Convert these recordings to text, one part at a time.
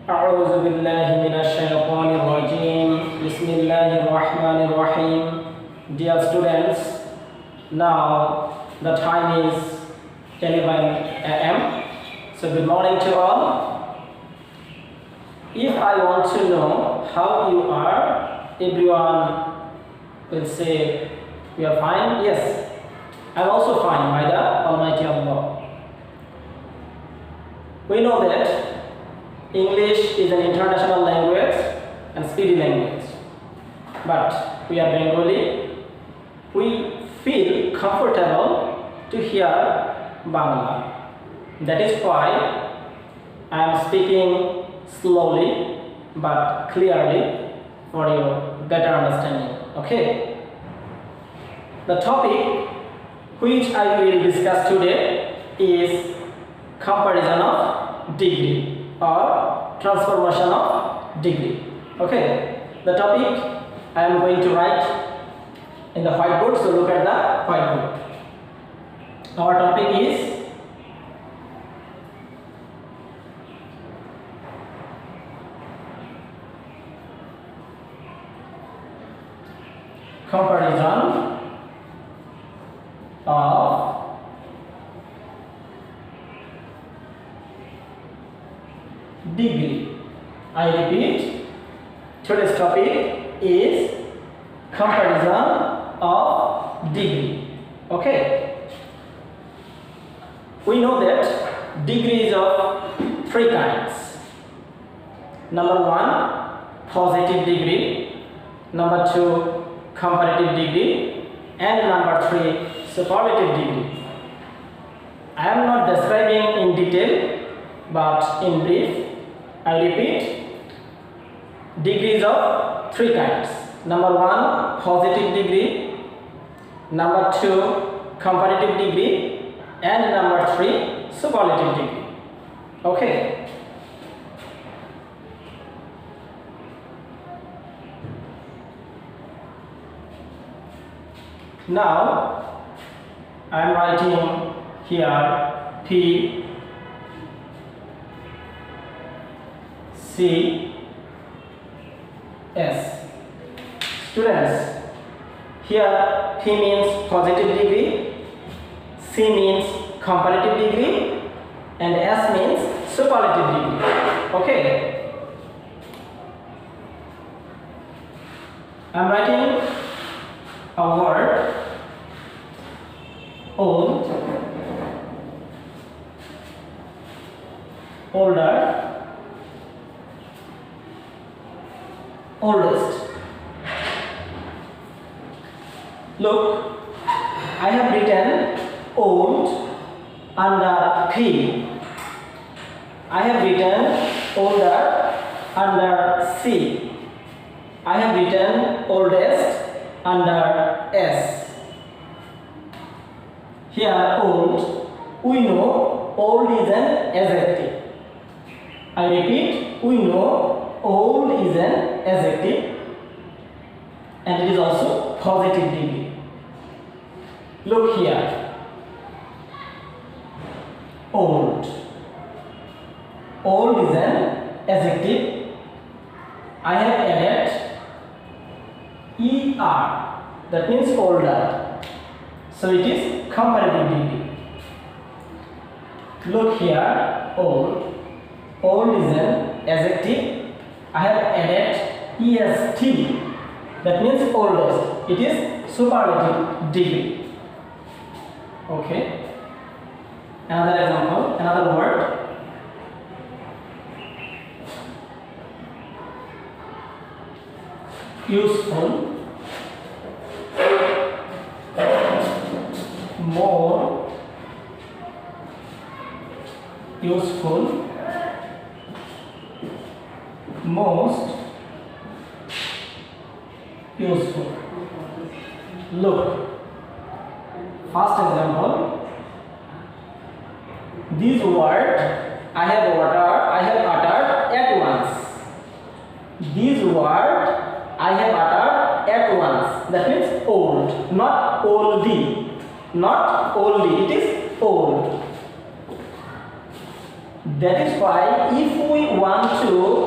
أعوذ بالله من الشيطان الرجيم بسم الله الرحمن الرحيم. Dear students, now the time is 11 a.m. So good morning to all. If I want to know how you are, everyone will say we are fine. Yes, I am also fine by the Almighty Allah. We know that English is an international language and speedy language, but we are Bengali. We feel comfortable to hear Bangla. That is why I am speaking slowly but clearly for your better understanding. Okay? The topic which I will discuss today is comparison of degree or transformation of degree. Okay, the topic I am going to write in the whiteboard, so look at the whiteboard. Our topic is comparison of degree. I repeat, today's topic is comparison of degree. Okay. We know that degree is of three kinds. Number one, positive degree. Number two, comparative degree. And number three, superlative degree. I am not describing in detail, but in brief, I repeat, degrees of three kinds. Number one, positive degree. Number two, comparative degree. And number three, superlative degree. Okay. Now, I am writing here P C S. Students, here P means positive degree, C means comparative degree, and S means superlative degree. Okay. I am writing a word old, older, oldest. Look, I have written old under P. I have written older under C. I have written oldest under S. Here old, we know old is an adjective. I repeat, we know old is an adjective and it is also positive degree. Look here, old. Old is an adjective. I have added ER, that means older. So it is comparative degree. Look here, old. Old is an adjective. I have added EST, that means oldest. It is superlative degree. Okay. Another example, another word. Useful, more useful, most useful. Look, first example, this word I have uttered at once. This word I have uttered at once. That means old, not oldie. Not oldie, it is old. That is why if we want to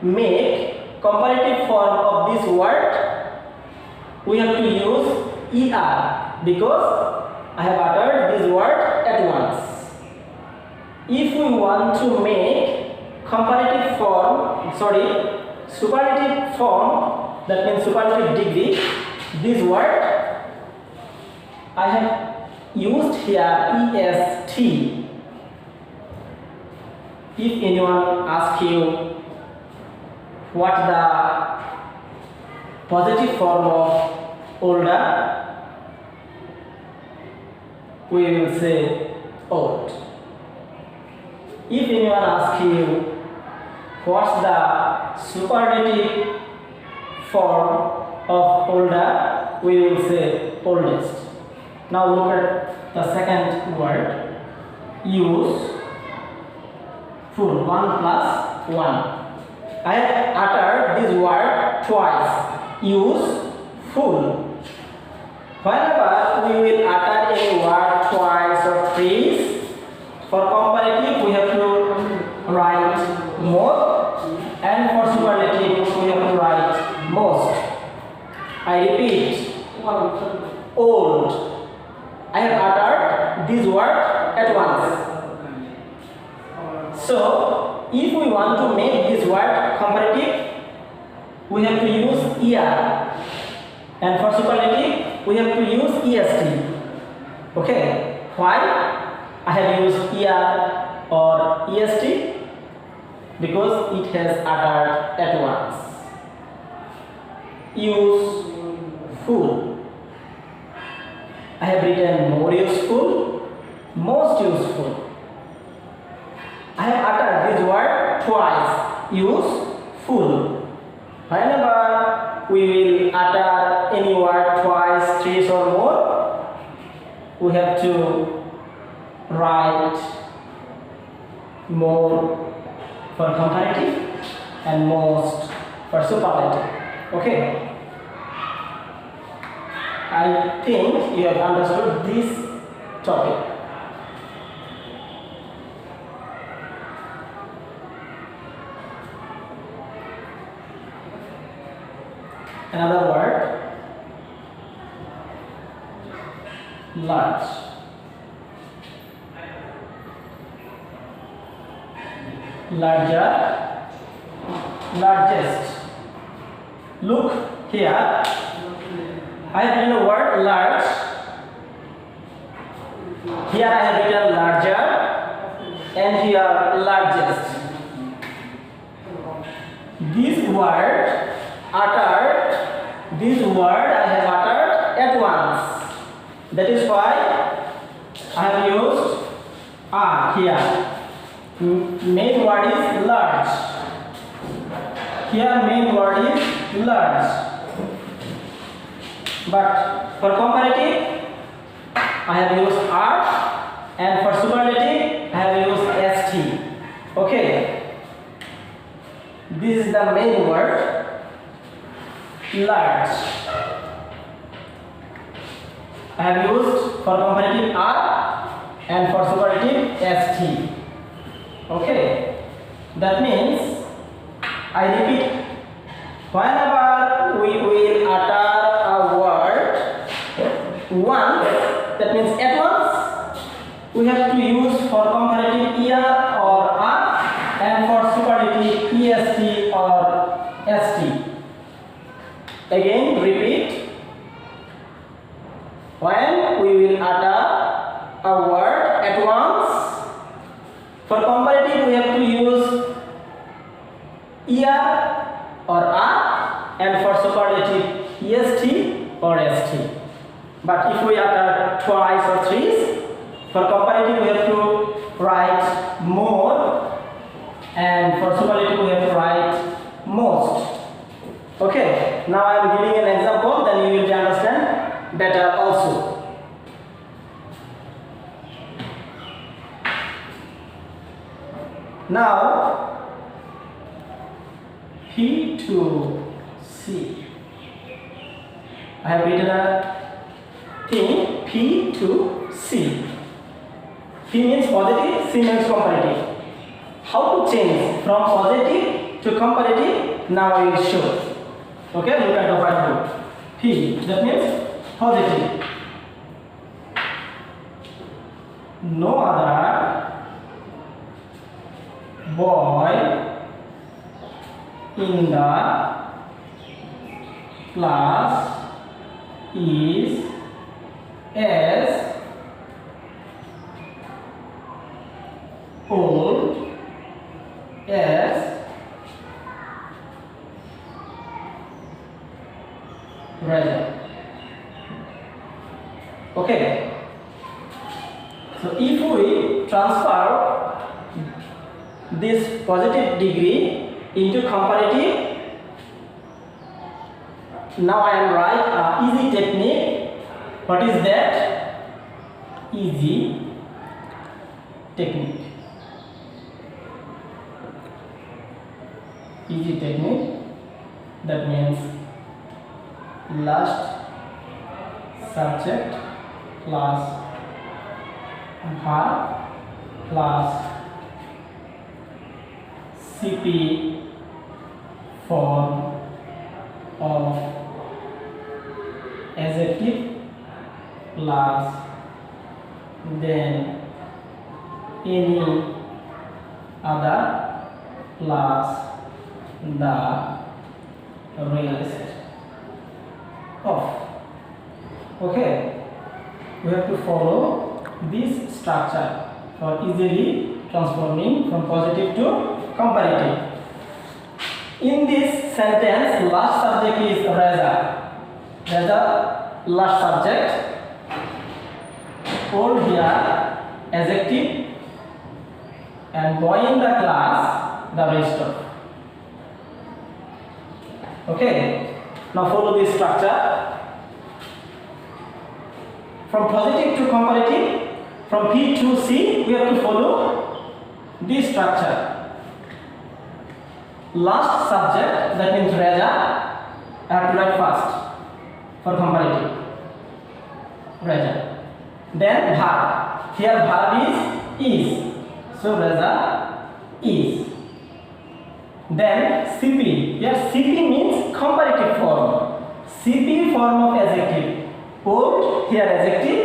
make comparative form of this word, we have to use er because I have uttered this word at once. If we want to make superlative form, that means superlative degree, this word I have used here est. If anyone asks you what the positive form of older, we will say old. If anyone asks you what's the superlative form of older, we will say oldest. Now look at the second word, use full, 1 plus 1. I have uttered this word twice, use full. Whenever we will utter any word twice or thrice, for comparative we have to write more, and for superlative we have to write most. I repeat, old. I have uttered this word at once. So, if we want to make this word comparative, we have to use er, and for superlative we have to use est. Okay, why I have used er or est? Because it has uttered at once. Use full. I have written more useful, most useful. I have uttered this word twice, use full. Whenever we will utter any word twice, thrice or more, we have to write more for comparative and most for superlative. Okay? I think you have understood this topic. Another word, large. Larger, largest. Look here. I have written the word large. Here I have written larger, and here largest. This word I have uttered at once. That is why I have used here. Main word is large. Here main word is large. But for comparative, I have used R, and for superlative, I have used ST. Okay. This is the main word, large. I have used for comparative R and for superlative ST. Okay. That means, I repeat, whenever we will utter a word once, that means at once, we have to use for comparative er or r, and for superlative est or st. Again, repeat. When we will utter a word at once, for comparative we have to use er or r, and for superlative est or st. But if we utter twice or thrice, for comparative we have to write more, and for superlative we have to write most. Okay, now I am giving an example, then you will understand better also. Now, P to C. I have written a thing, P to C. P means positive, C means comparative. How to change from positive to comparative, now I will show. Okay, look at the whiteboard. He, that means positive. No other boy in the class is as old as Raja. Okay. So if we transfer this positive degree into comparative, now I am right easy technique. What is that? Easy technique. Easy technique, that means last subject plus verb plus CP form of adjective plus then any other plus the rest of. Okay, we have to follow this structure for easily transforming from positive to comparative. In this sentence, last subject is Raja. Raja, last subject. Hold here adjective and boy in the class the rest of. Okay, now follow this structure. From positive to comparative, from P to C, we have to follow this structure. Last subject, that means Raja, I have to write first for comparative. Raja. Then verb. Here verb is. So Raja is. Then CP. Here CP means comparative form. CP form of adjective. Old, here adjective.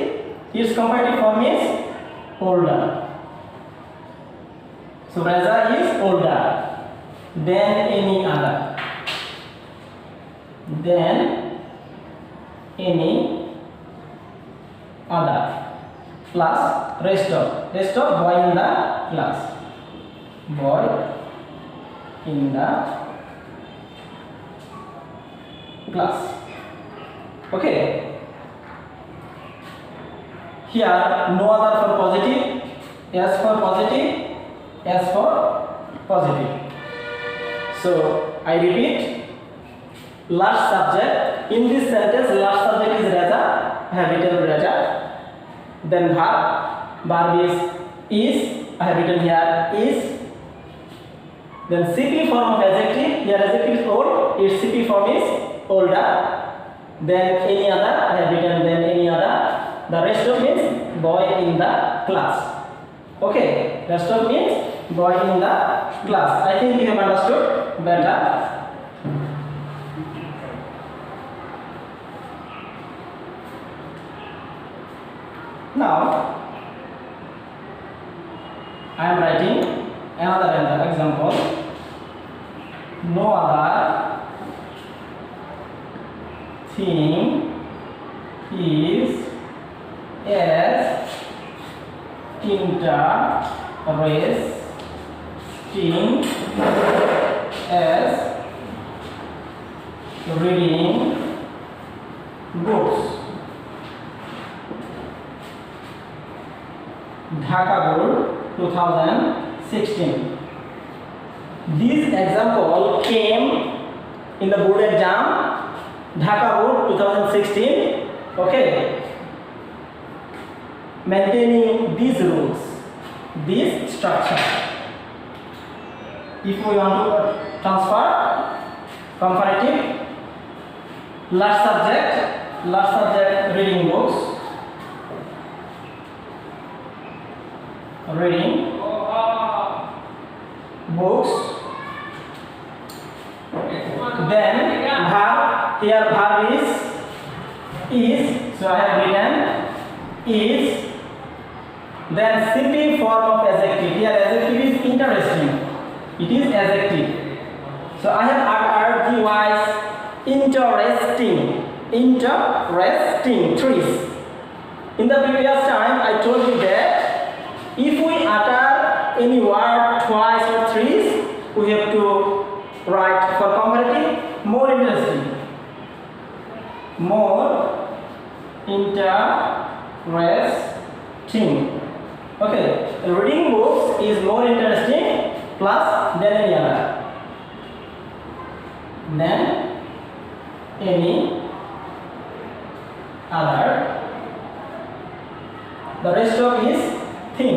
Its comparative form is older. So Raja is older. Then any other. Then any other. Plus rest of. Rest of boy in the class. Boy in the class. Okay. Here no other for positive, S for positive, S for positive. So I repeat, last subject in this sentence, last subject is Raja. I have written Raja. Then verb is. I have written here is. Then CP form of adjective. Here adjective is old. Its CP form is older. Then any other. I have written then any other. The rest of means boy in the class. Okay, rest of means boy in the class. I think you have understood better. Now I am writing another example. No other thing is as interesting as reading books. Dhaka Board 2016. This example came in the board exam Dhaka Board 2016. Okay. Maintaining these rules, this structure. If we want to transfer comparative, last subject reading books, Then verb, here verb is, so I have written is. Then CP form of adjective, here adjective is interesting, it is adjective. So I have added the wise interesting trees. In the previous time I told you that if we utter any word twice or thrice, we have to write for comparative more interesting. Okay, reading books is more interesting plus than any other. The rest of is thing.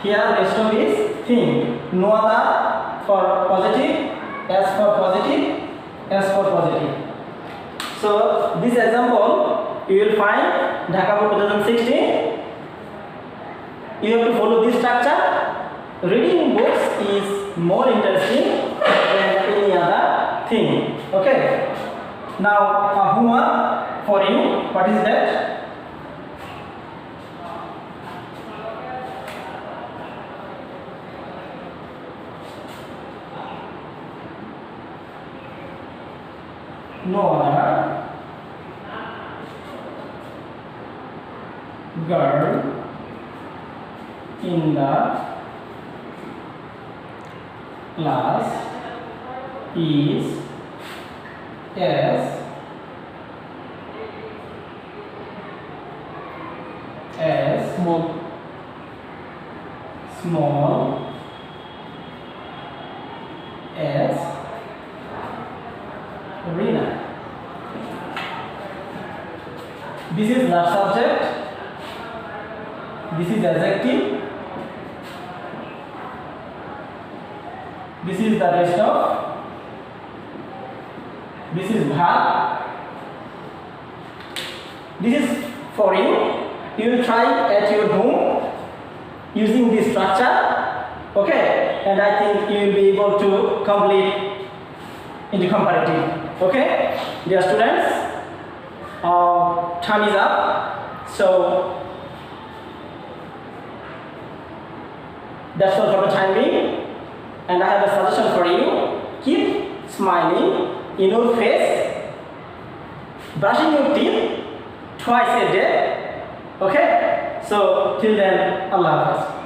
Here rest of is thing. No other for positive, S for positive, S for positive. So this example you will find Dhaka Board 2016. You have to follow this structure. Reading books is more interesting than any other thing. Okay. Now homework for you. What is that? No other girl in the class is as small as Rina. This is last subject. This is adjective. This is the rest of. This is verb. This is for you. You will try at your home using this structure. Okay, and I think you will be able to complete in the comparative. Okay, dear students, time is up. So that's all for the time being. And I have a suggestion for you. Keep smiling in your face, brushing your teeth twice a day. Okay? So till then, Allah Hafiz.